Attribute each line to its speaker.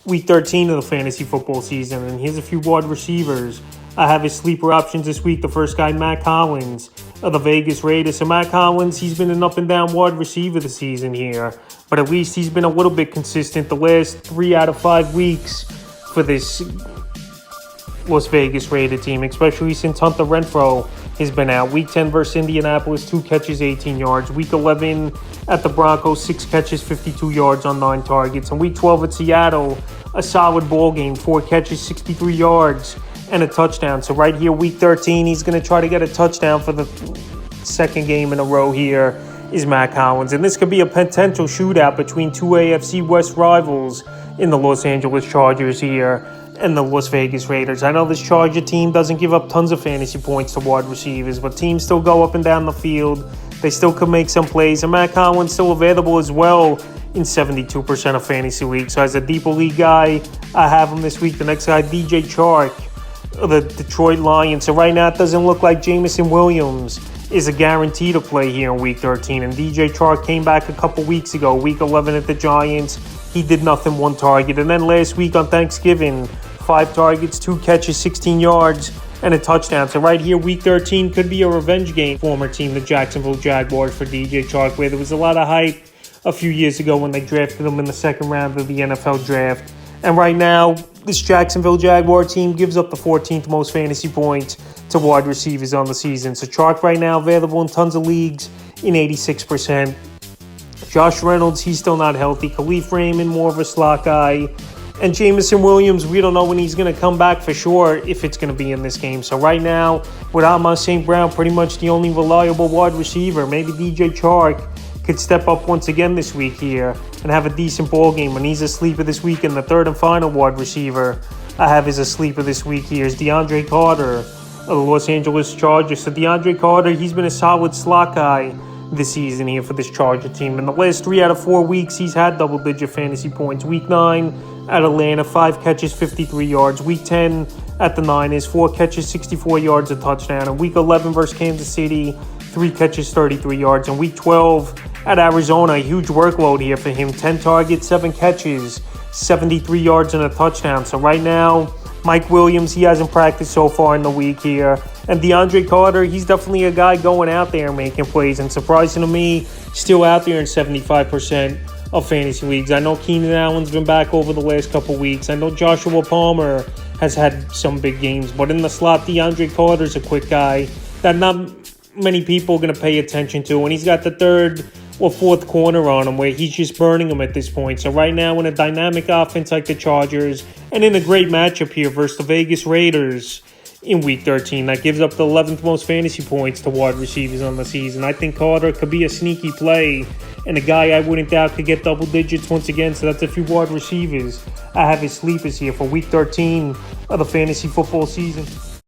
Speaker 1: week 13 of the fantasy football season, and here's a few wide receivers. I have his sleeper options this week. The first guy, Matt Collins of the Vegas Raiders. So Matt Collins, he's been an up and down wide receiver this season here, but at least he's been a little bit consistent the last 3 out of 5 weeks for this Las Vegas Raider team, especially since Hunter Renfrow has been out. Week 10 versus Indianapolis, 2 catches, 18 yards. Week 11 at the Broncos, 6 catches, 52 yards on 9 targets. And week 12 at Seattle, a solid ball game, 4 catches, 63 yards, and a touchdown. So right here, week 13, he's going to try to get a touchdown for the second game in a row here is Matt Collins. And this could be a potential shootout between two AFC West rivals in the Los Angeles Chargers here and the Las Vegas Raiders. I know this Charger team doesn't give up tons of fantasy points to wide receivers, but teams still go up and down the field. They still could make some plays, and Matt Collins still available as well in 72% of fantasy leagues. So as a deeper league guy, I have him this week. The next guy, DJ Chark of the Detroit Lions. So right now, it doesn't look like Jameson Williams is a guarantee to play here in week 13. And DJ Chark came back a couple weeks ago, week 11 at the Giants. He did nothing, 1 target. And then last week on Thanksgiving, 5 targets, 2 catches, 16 yards, and a touchdown. So right here, week 13 could be a revenge game. Former team, the Jacksonville Jaguars, for DJ Chark, where there was a lot of hype a few years ago when they drafted him in the second round of the NFL draft. And right now, this Jacksonville Jaguar team gives up the 14th most fantasy points to wide receivers on the season. So Chark right now available in tons of leagues in 86%. Josh Reynolds, he's still not healthy. Khalif Raymond, more of a slot guy. And Jameson Williams, we don't know when he's going to come back for sure, if it's going to be in this game. So right now, with Amon St. Brown, pretty much the only reliable wide receiver, maybe DJ Chark could step up once again this week here and have a decent ball game. When he's a sleeper this week, and the third and final wide receiver I have as a sleeper this week here is DeAndre Carter of the Los Angeles Chargers. So DeAndre Carter, he's been a solid slot guy this season here for this Charger team. In the last 3 out of 4 weeks, he's had double-digit fantasy points. Week 9 at Atlanta, 5 catches, 53 yards. Week 10 at the Niners, 4 catches, 64 yards, a touchdown. And Week 11 versus Kansas City, 3 catches, 33 yards. And Week 12 at Arizona, a huge workload here for him. 10 targets, 7 catches, 73 yards, and a touchdown. So right now, Mike Williams, he hasn't practiced so far in the week here. And DeAndre Carter, he's definitely a guy going out there and making plays. And surprising to me, still out there in 75% of fantasy leagues. I know Keenan Allen's been back over the last couple weeks. I know Joshua Palmer has had some big games. But in the slot, DeAndre Carter's a quick guy that not many people are going to pay attention to. And he's got the third or fourth corner on him where he's just burning him at this point. So right now, in a dynamic offense like the Chargers, and in a great matchup here versus the Vegas Raiders in week 13, that gives up the 11th most fantasy points to wide receivers on the season, I think Carter could be a sneaky play and a guy I wouldn't doubt could get double digits once again. So that's a few wide receivers I have his sleepers here for week 13 of the fantasy football season.